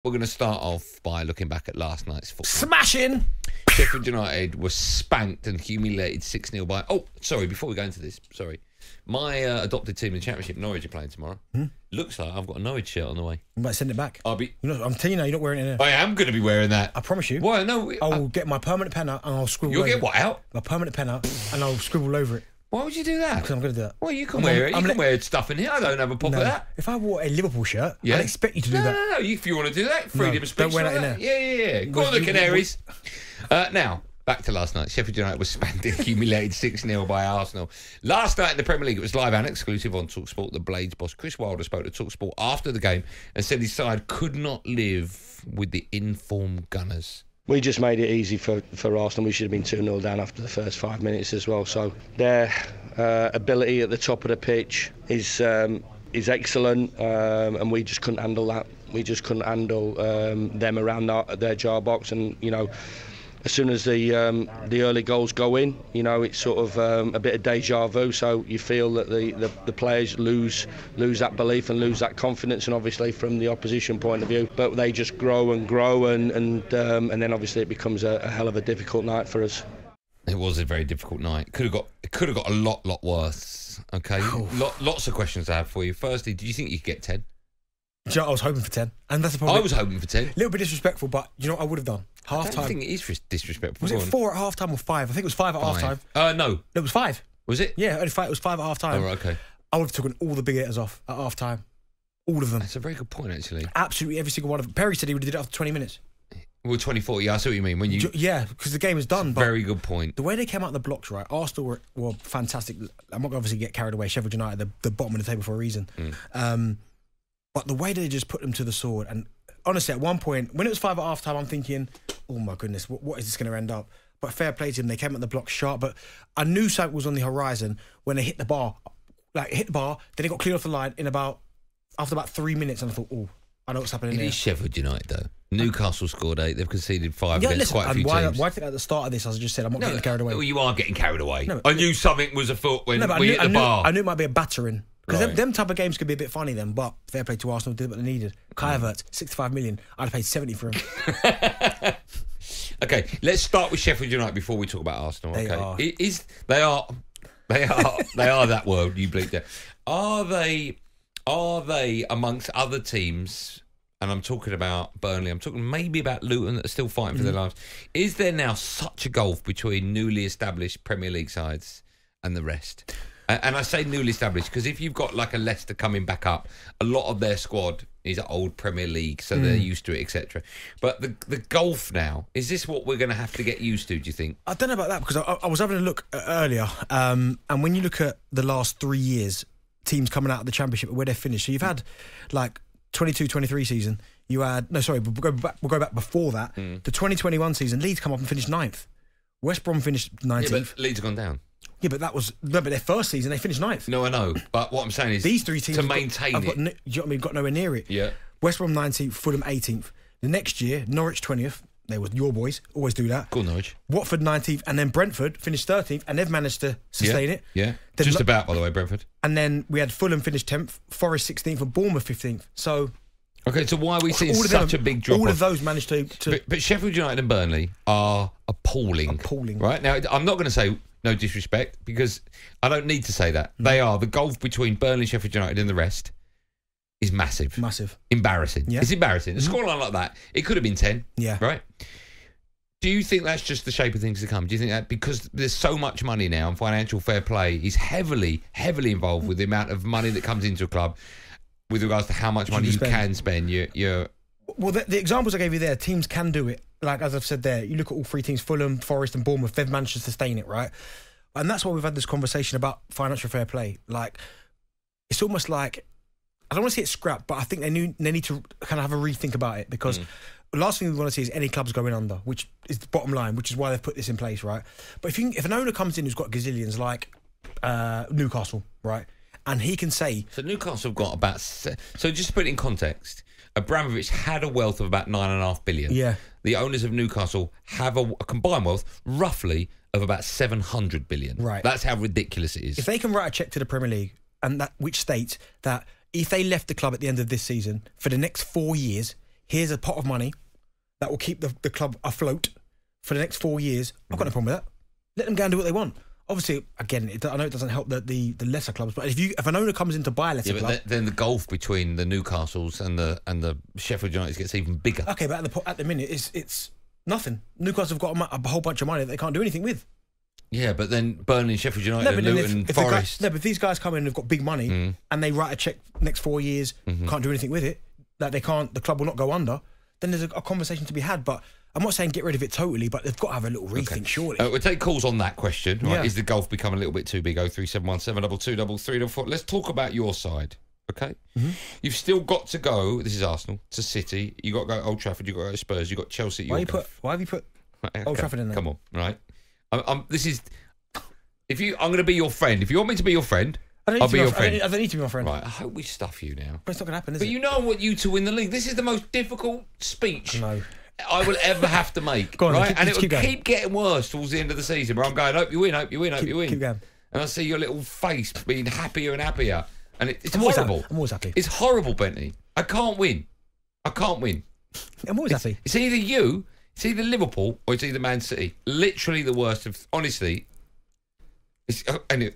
We're going to start off by looking back at last night's football. Smashing! Sheffield United was spanked and humiliated 6-0 by... Oh, sorry, before we go into this, sorry. My adopted team in the Championship, Norwich, are playing tomorrow. Looks like I've got a Norwich shirt on the way. You might send it back. I'm telling you now, you're not wearing it in there. I am going to be wearing that. I promise you. Why? No. I will get my permanent pen out and I'll scribble You'll over get what out? My permanent pen out and I'll scribble over it. Why would you do that? Because I'm going to do that. Well, you can wear it. You can wear stuff in here. I don't have a problem with that. If I wore a Liverpool shirt, I'd expect you to do that. No. If you want to do that, freedom of speech. Don't wear that in there. Yeah. Go on the Canaries. Now, back to last night. Sheffield United was spanked and humiliated 6-0 by Arsenal. Last night in the Premier League, it was live and exclusive on talkSPORT. The Blades boss, Chris Wilder, spoke to talkSPORT after the game and said his side could not live with the informed Gunners. We just made it easy for Arsenal. We should have been 2-0 down after the first 5 minutes as well. So their ability at the top of the pitch is excellent, and we just couldn't handle that. We just couldn't handle them around their jar box, and as soon as the early goals go in, it's sort of a bit of deja vu. So you feel that the players lose that belief and lose that confidence, and obviously from the opposition point of view, but they just grow and then obviously it becomes a hell of a difficult night for us. It was a very difficult night. It could have got a lot worse. Okay, lots of questions I have for you. Firstly, do you think you could get 10? I was hoping for 10, and that's the problem. I was hoping for 10. A little bit disrespectful, but you know what I would have done? Half time. I think it is disrespectful. Was it 4 at half time or 5? I think it was 5 at half time. No. It was 5. Was it? Yeah, only 5. It was 5 at half time. Oh, right, okay. I would have taken all the big hitters off at half time. All of them. That's a very good point, actually. Absolutely every single one of them. Perry said he would have did it after 20 minutes. Well, 24, yeah, I see what you mean. Yeah, because the game is done. But very good point. The way they came out the blocks, right? Arsenal were fantastic. I'm not going to obviously get carried away. Sheffield United, the bottom of the table for a reason. But the way they just put them to the sword, and honestly, at one point, when it was 5 at half time, I'm thinking, oh my goodness, what is this going to end up? But fair play to them, they came at the block sharp. But I knew something was on the horizon when they hit the bar. Then they got cleared off the line after about 3 minutes, and I thought, oh, I know what's happening there. It is Sheffield United, though. Newcastle scored 8. They've conceded 5 against quite a few teams. Why think at the start of this, as I just said, I'm not getting carried away. Well, you are getting carried away. I knew something was afoot when we hit the bar. I knew it might be a battering. Because them type of games could be a bit funny then, but fair play to Arsenal, did what they needed. Kai Havertz, 65 million. I'd have paid 70 for him. Okay, let's start with Sheffield United before we talk about Arsenal. They are that word you bleeped there. Are they amongst other teams? And I'm talking about Burnley. I'm talking maybe about Luton that are still fighting for their lives. Is there now such a gulf between newly established Premier League sides and the rest? And I say newly established because if you've got like a Leicester coming back up, a lot of their squad is old Premier League, so they're used to it, etc. But the gulf now, is this what we're going to have to get used to, do you think? I don't know about that because I was having a look earlier, and when you look at the last 3 years, teams coming out of the Championship, where they're finished. So you've had like 22-23 season. You had, we'll go back before that. The 2021 season, Leeds come up and finished 9th. West Brom finished 19th. Yeah, but Leeds have gone down. Yeah, but but their first season they finished 9th. No, I know. But what I'm saying is these 3 teams to maintain it. Got nowhere near it. Yeah. West Brom 19th, Fulham 18th. The next year, Norwich 20th. They were your boys. Always do that. Cool, Norwich. Watford 19th, and then Brentford finished 13th, and they've managed to sustain it. Yeah. Then just about, by the way, Brentford. And then we had Fulham finish 10th, Forest 16th, and Bournemouth 15th. So. Okay, so why are we seeing such a big drop? All of those managed to... But Sheffield United and Burnley are appalling. Right? Now, I'm not going to say no disrespect because I don't need to say that. They are. The gulf between Burnley, Sheffield United and the rest is massive. Massive. Embarrassing. Yeah. It's embarrassing. A scoreline like that, it could have been 10. Yeah. Right? Do you think that's just the shape of things to come? Do you think that because there's so much money now and financial fair play is heavily involved with the amount of money that comes into a club with regards to how much money you can spend? Well, the examples I gave you there, teams can do it. Like, as I've said there, you look at all 3 teams, Fulham, Forest and Bournemouth, they've managed to sustain it, right? And that's why we've had this conversation about financial fair play. Like, it's almost like, I don't want to say it's scrapped, but I think they need to kind of have a rethink about it because the last thing we want to see is any clubs going under, which is the bottom line, which is why they've put this in place, right? But if an owner comes in who's got gazillions, like Newcastle, right? And he can say... So Newcastle have got about... So just to put it in context, Abramovich had a wealth of about $9.5 billion. Yeah. The owners of Newcastle have a combined wealth, roughly, of about $700 billion. Right. That's how ridiculous it is. If they can write a cheque to the Premier League, and which states that if they left the club at the end of this season, for the next 4 years, here's a pot of money that will keep the club afloat for the next 4 years. I've got no problem with that. Let them go and do what they want. Obviously, again, I know it doesn't help the lesser clubs, but if an owner comes in to buy a lesser club, then the gulf between the Newcastles and the Sheffield United gets even bigger. Okay, but at the minute, it's nothing. Newcastle have got a whole bunch of money that they can't do anything with. Yeah, but then Burnley, Sheffield United, and Luton, Forest. But if these guys come in and have got big money and they write a cheque next 4 years, can't do anything with it, that they can't, the club will not go under, then there's a conversation to be had. But I'm not saying get rid of it totally, but they've got to have a little rethink, surely. We'll take calls on that question. Right? Yeah. Is the gulf become a little bit too big? 03717 22 344. Let's talk about your side, okay? You've still got to go, this is Arsenal, to City. You've got to go Old Trafford, you've got to go Spurs, you've got Chelsea. Why have you put Old Trafford in there? Come on, right? I'm going to be your friend. If you want me to be your friend, I'll be your friend. I don't need to be my friend. Right, I hope we stuff you now. But it's not going to happen, is it? But you know I want you to win the league. This is the most difficult speech I will ever have to make. Go on, right? And it will keep getting worse towards the end of the season where I'm going, hope you win, hope you win, hope you win. Keep going. And I see your little face being happier and happier. And it's I'm horrible. I'm always happy. It's horrible, Bentley. I can't win. I'm always happy. It's either you, it's either Liverpool, or it's either Man City. Literally the worst of, honestly. Anyway,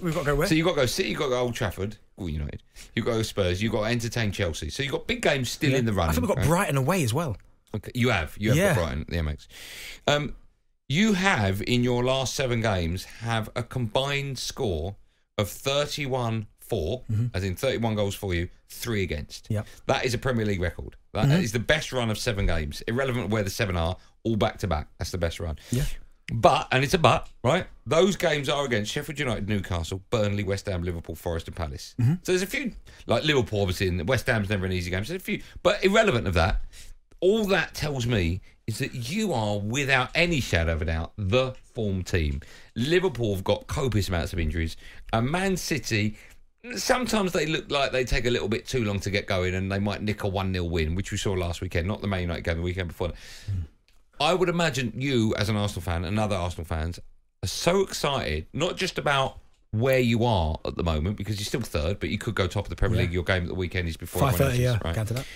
we've got to go where? So you've got to go City, you've got to go Old Trafford, United. You've got to go Spurs, you've got to entertain Chelsea. So you've got big games still in the running. I think we've got Brighton away as well. Okay, you have got Brighton at the MX. You have, in your last 7 games, have a combined score of 31-4, as in 31 goals for you, 3 against. Yep. That is a Premier League record. That is the best run of 7 games. Irrelevant of where the 7 are, all back-to-back. That's the best run. Yeah. But, and it's a but, right? Those games are against Sheffield United, Newcastle, Burnley, West Ham, Liverpool, Forest and Palace. So there's a few, like Liverpool obviously, and West Ham's never an easy game. So there's a few, but irrelevant of that, all that tells me is that you are, without any shadow of a doubt, the form team. Liverpool have got copious amounts of injuries. And Man City, sometimes they look like they take a little bit too long to get going and they might nick a 1-0 win, which we saw last weekend, not the Man United game, the weekend before that. I would imagine you, as an Arsenal fan, and other Arsenal fans, are so excited, not just about where you are at the moment, because you're still 3rd, but you could go top of the Premier League. Your game at the weekend is before 5:30, right? Counted that.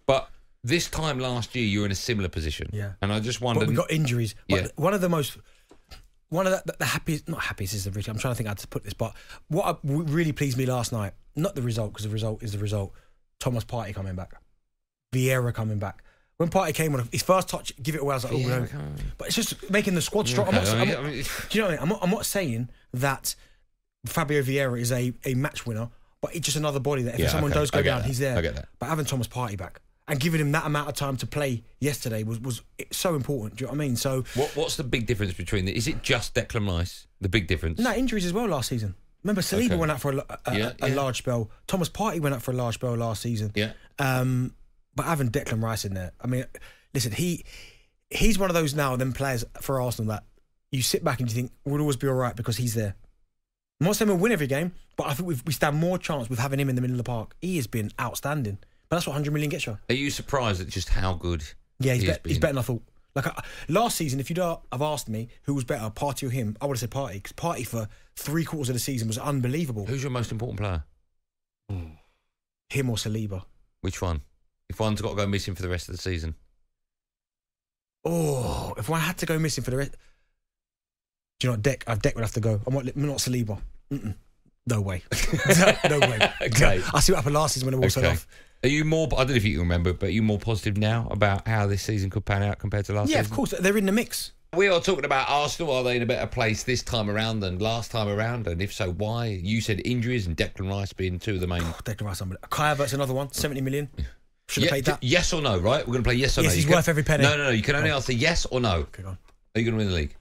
But this time last year, you were in a similar position. Yeah. And I just wondered... But we got injuries. Yeah. One of the happiest, not happiest is the I'm trying to think how to put this, but what really pleased me last night, not the result, because the result is the result, Thomas Partey coming back. Vieira coming back. When Partey came on, his first touch, give it away, I was like, oh, no. But it's just making the squad strong. Okay. Do you know what I mean? I'm not saying that Fabio Vieira is a match winner, but it's just another body that if someone does go down, he's there. I get that. But having Thomas Partey back and giving him that amount of time to play yesterday was so important. Do you know what I mean? So what's the big difference between is it just Declan Rice? The big difference? No, injuries as well last season. Remember, Saliba went out for a large spell. Thomas Partey went out for a large spell last season. Yeah. But having Declan Rice in there, I mean, listen, he's one of those now, them players for Arsenal that you sit back and you think would always be all right because he's there. I'm not saying we'll win every game, but I think we stand more chance with having him in the middle of the park. He has been outstanding. But that's what 100 million gets you. Are you surprised at just how good he's better than I thought. Like last season, if you'd have asked me who was better, Partey or him, I would have said Partey, because Partey for 3/4 of the season was unbelievable. Who's your most important player? Him or Saliba? Which one? If one's got to go missing for the rest of the season. Oh, if one had to go missing for the rest... Do you know what, Deck would have to go. I'm not Saliba. No way. No way. Okay. I see what happened last season when it was off. Are you more, I don't know if you can remember, but are you more positive now about how this season could pan out compared to last season? Yeah, of course. They're in the mix. We are talking about Arsenal. Are they in a better place this time around than last time around? And if so, why? You said injuries and Declan Rice being 2 of the main... Declan Rice, Kai Havertz, another one, 70 million. Should have paid that. Yes or no, right? We're going to play yes or no. Yes, he's worth every penny. No. You can only answer yes or no. Okay, go on. Are you going to win the league?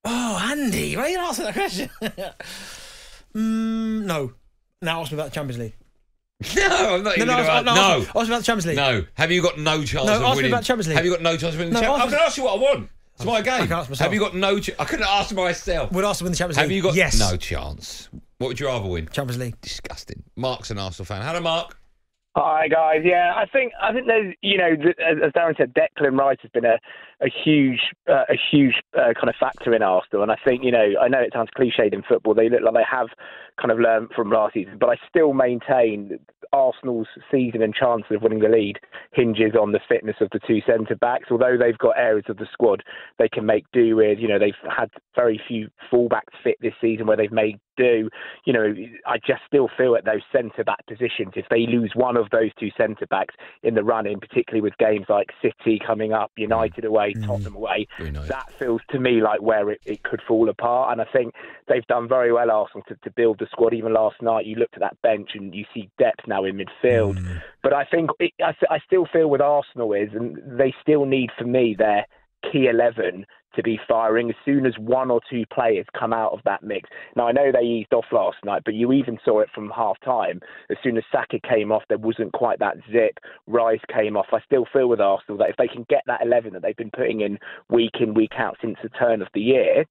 Oh, Andy, why are you not answering that question? No. Now ask me about the Champions League. No, I'm not even going to ask. No. Ask me about the Champions League. No. Have you got no chance of winning? No, ask me about the Champions League. Have you got no chance of winning the Champions League? I'm going to ask you what I want. It's my game. I can ask myself. Have you got no chance? I couldn't ask myself. Would ask to win the Champions League? Have you got yes. No chance. What would you rather win? Champions League. Disgusting. Mark's an Arsenal fan. Hello, Mark. Hi guys, yeah, I think there's, as Darren said, Declan Rice has been a huge kind of factor in Arsenal, and I think I know it sounds cliched in football, they look like they have kind of learned from last season, but I still maintain Arsenal's season and chances of winning the league hinges on the fitness of the two centre backs. Although they've got areas of the squad they can make do with, they've had very few fullbacks fit this season where they've made do. I just still feel at those centre back positions, if they lose one of those two centre backs in the run in, particularly with games like City coming up, United away, Tottenham away, that feels to me like where it could fall apart. And I think they've done very well, Arsenal, to build the squad. Even last night, you looked at that bench and you see depth now in midfield. But I think I still feel with Arsenal and they still need, for me, their key 11 to be firing as soon as one or two players come out of that mix. Now, I know they eased off last night, but you even saw it from half-time. As soon as Saka came off, there wasn't quite that zip. Rice came off. I still feel with Arsenal that if they can get that 11 that they've been putting in, week out since the turn of the year,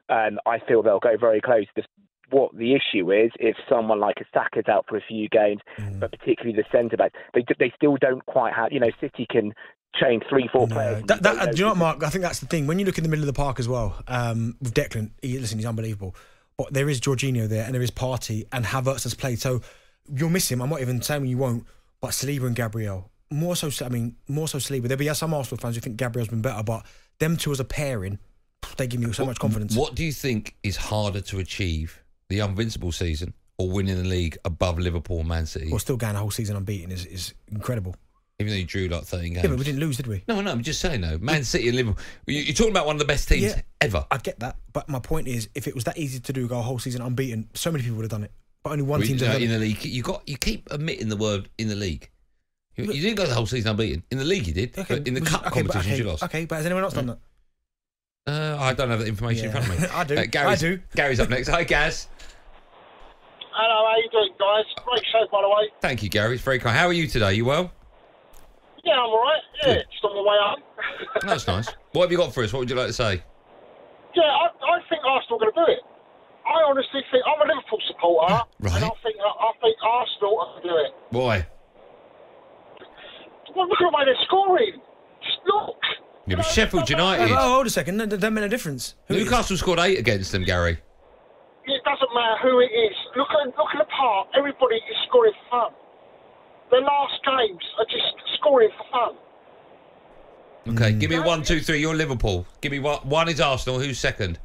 I feel they'll go very close. What the issue is, if someone like a Saka's out for a few games, but particularly the centre-back, they still don't quite have, City can change 3-4 players. Do you know what, Mark? I think that's the thing. When you look in the middle of the park as well, with Declan, he's unbelievable. But there is Jorginho there, and there is Partey, and Havertz has played. So you'll miss him. I'm not even saying you won't, but Saliba and Gabriel, more so Saliba. There'll be some Arsenal fans who think Gabriel's been better, but them two as a pairing, they give me so much confidence. What do you think is harder to achieve? The invincible season or winning the league above Liverpool and Man City? Well, still going a whole season unbeaten is incredible. Even though you drew like 13 games. Yeah, but we didn't lose, did we? No, I'm just saying though. Man City and Liverpool. You're talking about one of the best teams ever. I get that, but my point is, if it was that easy to do, go a whole season unbeaten, so many people would have done it. But only one team's ever done in it. the league. You keep omitting the word in the league. You didn't go the whole season unbeaten. In the league you did. Okay, but in the cup competitions you lost. Okay, but has anyone else done that? I don't have that information in front of me. I do. Gary's up next. Hi, Gaz. Hello, how you doing, guys? Great show, by the way. Thank you, Gary. It's very kind. How are you today? You well? Yeah, I'm all right. Yeah, just on the way home. That's nice. What have you got for us? What would you like to say? Yeah, I think Arsenal are going to do it. I honestly think I'm a Liverpool supporter, right. And I think Arsenal are going to do it. Why? Well, look at the way they're scoring. Just look. Yeah, but Sheffield United. Oh, hold a second. That made a difference. Newcastle scored 8 against them, Gary. It doesn't matter who it is. Look at the park. Everybody is scoring for fun. Their last games are just scoring for fun. Okay, give me 1, 2, 3. You're Liverpool. Give me one. One is Arsenal. Who's second?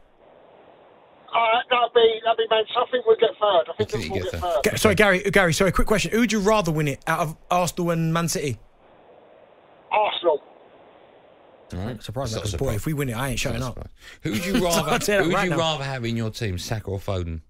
That'd be Man. I think we'll get third. I think Liverpool will get third. Sorry, Gary. Sorry, quick question. Who would you rather win it out of Arsenal and Man City? Arsenal. All right. Surprised because boy, if we win it, I ain't shutting up. Who would you rather have in your team, Saka or Foden?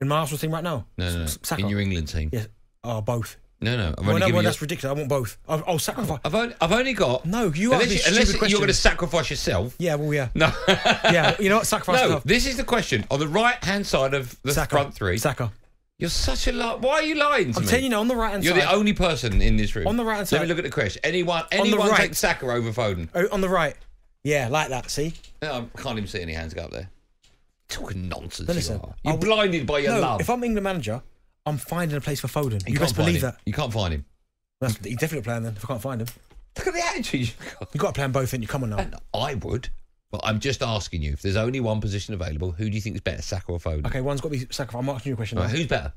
In my Arsenal team right now? No. Saka. In your England team? Yes. Oh, both. No. That's ridiculous. I want both. I'll sacrifice. I've only got. No, you are. Unless you're going to sacrifice yourself. Yeah, well, yeah. No. Yeah, you know what? Sacrifice. No, this is the question. On the right hand side of the front three. Saka. You're such a liar. Why are you lying to me? I'm telling you now, on the right hand side. You're the only person in this room. On the right hand side. Let me look at the question. Anyone take Saka over Foden? Oh, on the right. Yeah, like that. See? No, I can't even see any hands go up there. Talking nonsense. Listen, you're blinded by your love. If I'm England manager, I'm finding a place for Foden. You best believe that. You can't find him. He's definitely playing then. If I can't find him, look at the attitude you've got. You've got to play them both, and you come on now. And I would, but I'm just asking you. If there's only one position available, who do you think is better, Saka or Foden? Okay, one's got to be Saka. I'm asking you a question. Right, who's better?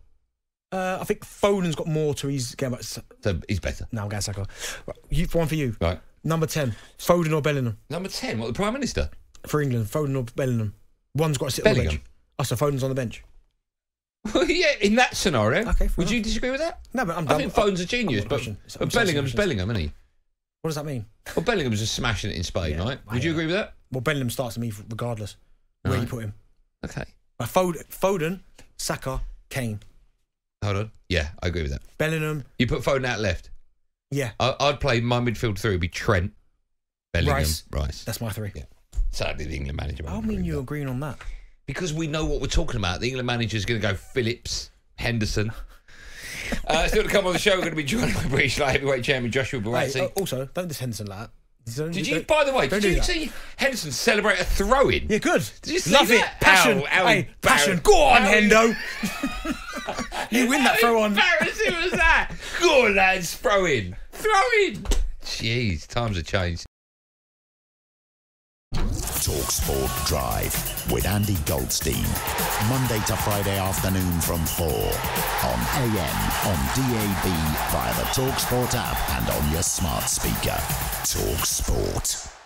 I think Foden's got more to his game. So he's better. No, I'm going Saka. Right, one for you. Right. Number 10, Foden or Bellingham? Number 10, what, the Prime Minister? For England, Foden or Bellingham? One's got to sit on the bench. Oh, so Foden's on the bench. Well, yeah, in that scenario. Okay, would you disagree with that? No, but I think Foden's a genius, but Bellingham's Bellingham, isn't he? What does that mean? Well, Bellingham's just smashing it in Spain, right? Would you agree with that? Well, Bellingham starts to me regardless where you put him. Okay. But Foden, Saka, Kane. Hold on. Yeah, I agree with that. Bellingham. You put Foden out left? Yeah. I'd play my midfield three would be Trent, Bellingham, Rice. That's my three. Yeah. Sadly, the England manager. I mean, you're agreeing on that. Because we know what we're talking about. The England manager is going to go Phillips, Henderson. Still to come on the show, we're going to be joined by British light heavyweight champion Joshua Barazzi. Also, don't this Henderson like that. Did you, by the way, did you see Henderson celebrate a throw-in? Yeah, good. Did you see Love that? it. Passion. How Passion. Go on, Hendo. You win that throw on. How embarrassing was that? Go on, lads, throw in. Jeez, times have changed. talkSPORT Drive with Andy Goldstein. Monday to Friday afternoon from 4 on AM, on DAB, via the talkSPORT app and on your smart speaker. talkSPORT.